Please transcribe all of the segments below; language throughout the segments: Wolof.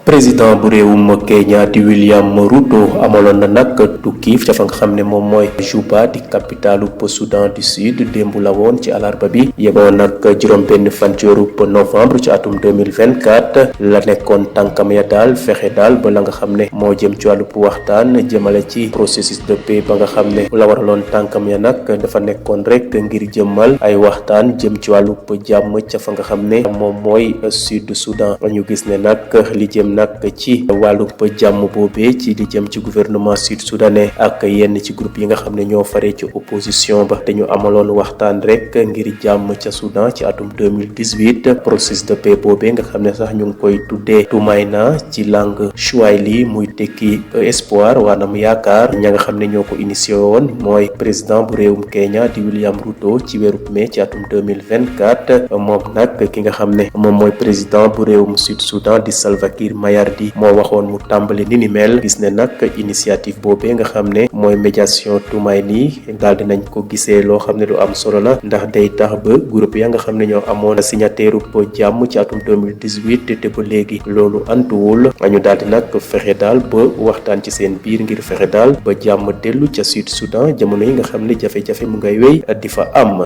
président bu réewum Kenya di William Ruto amaloon na nag tukki ca fa nga xam ne moom mooy Juba di capitalu Soudan du Sud démb la woon ci alarba bi yemoon nag juróom-benn fan ci weeru novembre ci atum 2024 la nekkoon tànkam ya daal fexe daal ba la nga xam ne moo jëm ci wàllub waxtaan jëmale ci processus de paix ba nga xam ne la waraloon tànkam ya nag dafa nekkoon rek ngir jëmmal ay waxtaan jëm ci wàllub jàmm ca fa nga xam ne moom mooy Sud Soudan ñu gis ne nag li jëm nag ci wàllub jàmm boobee ci li jëm ci gouvernement sud soudanais ak yenn ci groupe yi nga xam ne ñoo fare ci opposition ba te ñu amaloon waxtaan rek ngir jàmm ca Soudan ci atum 2018 processus de paix boobee nga xam ne sax ñu ngi koy tuddee Tumaina ci langue Swahili muy tekki espoir waanam yaakaar ña nga xam ne ñoo ko initié woon mooy président bu réewum Kenya di William Ruto ci weeru mai ci atum 2024 moom nag ki nga xam ne moom mooy président bu réewum Sud Soudan di Salva Kiir Mayardit moo waxoon mu tàmbali ni ni mel gis ne nag initiative boobee nga xam ne mooy médiation Tumaini daal dinañ ko gisee loo xam ne lu am solo la ndax day tax ba groupe ya nga xam ne ñoo amoon signateeru jàmm ci atum 2018 te ba léegi loolu antuwul ñu daal di nag fexe daal ba waxtaan ci seen biir ngir fexe daal ba jàmm dellu ca Sud Soudan jamono yi nga xam ne jafe-jafe mu ngay wéy di fa am.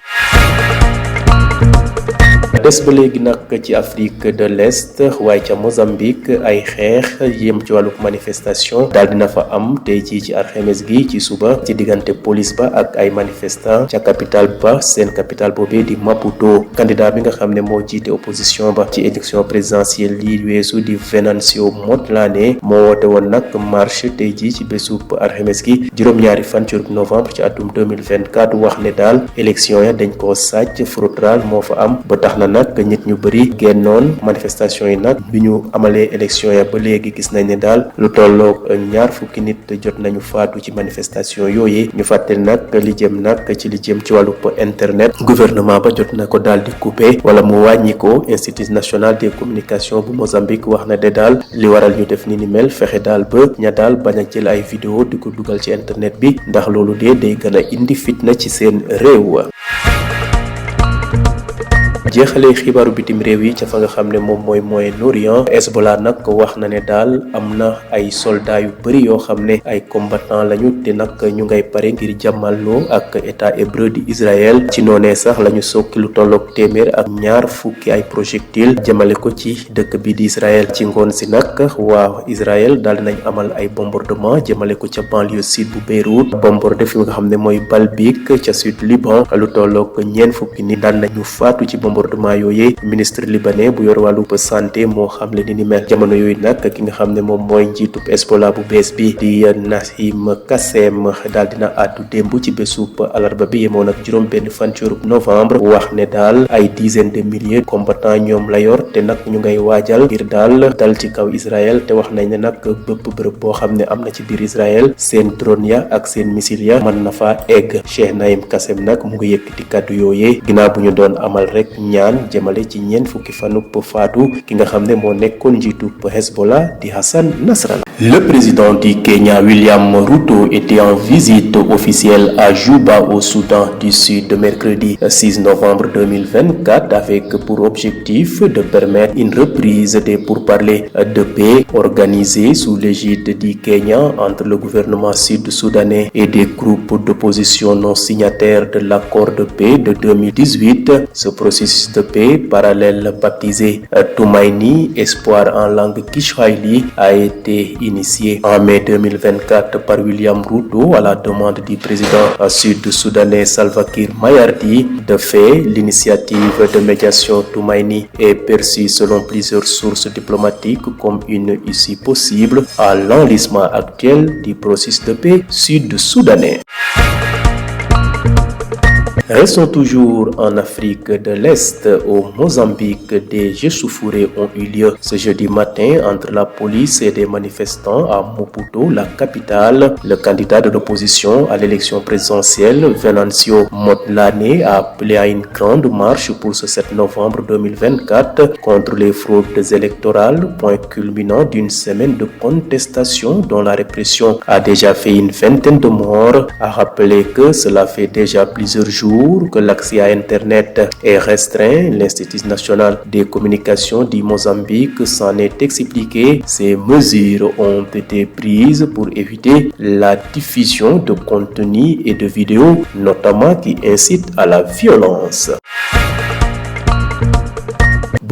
des ba léegi nag ci Afrique de l'Est waaye ca Mozambique ay xeex yem ci wàlluk manifestation daal dina fa am tey jii ci alxames gi ci suba ci diggante police ba ak ay manifestants ca capitale ba seen capitale boobee di Maputo candidat bi nga xam ne moo jiite opposition ba ci élection présidentielle lii weesu di Venancio Mondlane moo woote woon nag marche tey jii ci bésub alxames gi juróom-ñaari fan ci novembre ci atum 2024 wax ne daal élection ya dañ koo sàcc fraude moo fa am ba tax na nag nit ñu bëri génnoon manifestation yi nag bi ñu amalee élection ya ba léegi gis nañ ne daal lu tolloog ñaar fukki nit jot nañu faatu ci manifestation yooyu ñu fàttali nag li jëm ci wàllu internet gouvernement ba jot na ko daal di coupé wala mu wàññi ko institut national des communications bu Mozambique wax na de daal li waral ñu def ni mel fexe daal ba ña daal bañ a jël ay vidéo di ko dugal ci internet bi ndax loolu de day gën a indi fitna ci seen réew. jeexalee xibaaru bitim réew yi ca fa nga xam ne moom mooy Moyen-Orient Hezbollah nag wax na ne daal am na ay soldats yu bëri yoo xam ne ay combattants lañu te nag ñu ngay pare ngir jàmmaloo ak état hébreu di Israël ci noonee sax lañu sokki lu tolloog téeméer ak ñaar fukki ay projectiles jëmale ko ci dëkk bi di Israël ci ngoon si nag waa Israël daal dinañ amal ay bombardement jëmale ko ca banlieue sud bu Beyrouth bombardé fi nga xam ne mooy Balbik ca sud Liban lu tolloog ñeent fukki ni daan nañu faatu ci bombardement yooyu ministre libanais bu yor wàllu santé moo xam le ni mel jamono yooyu nag ki nga xam ne moom mooy njiitub Hezbollah bu bees bi di Naim Kassem daal dina àddu démb ci bésub alarba bi yemoon ak juróom benn fan ci novembre wax ne daal ay dizaine de milliers combattants ñoom la yor te nag ñu ngay waajal ngir daal dal ci kaw Israël te wax nañ ne nag bépp bërëb boo xam ne am na ci biir Israël seen drone ya ak seen missile ya mën na faa egg Cheikh Naim Kassem nag mu ngi yëkkati kàddu yooyee ginnaaw bu ñu doon amal rek ñaan jëmale ci ñeent fukki fanub faatu ki nga xam ne moo nekkoon njiitub Hezbollah di Hassan Nasrallah. Le président du Kenya William Ruto était en visite officielle à Juba au Soudan du Sud mercredi 6 novembre 2024 avec pour objectif de permettre une reprise des pourparlers de paix organisés sous l'égide du Kenya entre le gouvernement sud-soudanais et des groupes d'opposition non signataires de l'accord de paix de 2018. Ce processus de paix parallèle baptisé Tumaini, espoir en langue Kiswahili, a été initié en mai 2024 par William Ruto à la demande du président sud-soudanais Salva Kiir Mayardit. De fait, l'initiative de médiation Tumaini est perçue selon plusieurs sources diplomatiques comme une issue possible à l'enlisement actuel du processus de paix sud-soudanais. Restons toujours en Afrique de l'Est. Au Mozambique, des échauffourées ont eu lieu ce jeudi matin entre la police et des manifestants à Maputo, la capitale. Le candidat de l'opposition à l'élection présidentielle, Venancio Mondlane, a appelé à une grande marche pour ce 7 novembre 2024 contre les fraudes électorales, point culminant d'une semaine de contestation dont la répression a déjà fait une vingtaine de morts. A rappelé que cela fait déjà plusieurs jours jours que l'accès à Internet est restreint. L'Institut national des communications du Mozambique s'en est expliqué. Ces mesures ont été prises pour éviter la diffusion de contenus et de vidéos, notamment qui incitent à la violence.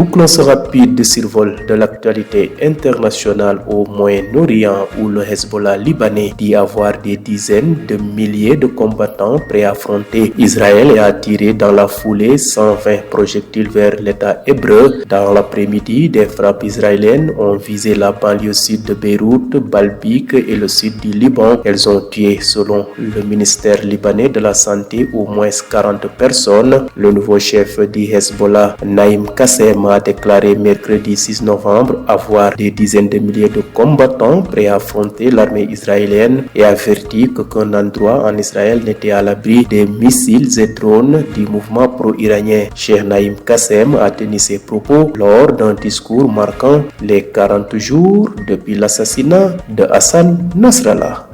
Bouclons ce rapide survol de l'actualité internationale au Moyen-Orient où le Hezbollah libanais dit avoir des dizaines de milliers de combattants prêts à affronter Israël et a tiré dans la foulée 120 projectiles vers l'État hébreu. Dans l'après-midi, des frappes israéliennes ont visé la banlieue sud de Beyrouth, Balbik et le sud du Liban. Elles ont tué, selon le ministère libanais de la Santé, au moins 40 personnes. Le nouveau chef du Hezbollah, Naïm Qassem, a déclaré mercredi 6 novembre avoir des dizaines de milliers de combattants prêts à affronter l'armée israélienne et averti qu'aucun endroit en Israël n'était à l'abri des missiles et drones du mouvement pro-iranien. Cheikh Naïm Qassem a tenu ses propos lors d'un discours marquant les 40 jours depuis l'assassinat de Hassan Nasrallah.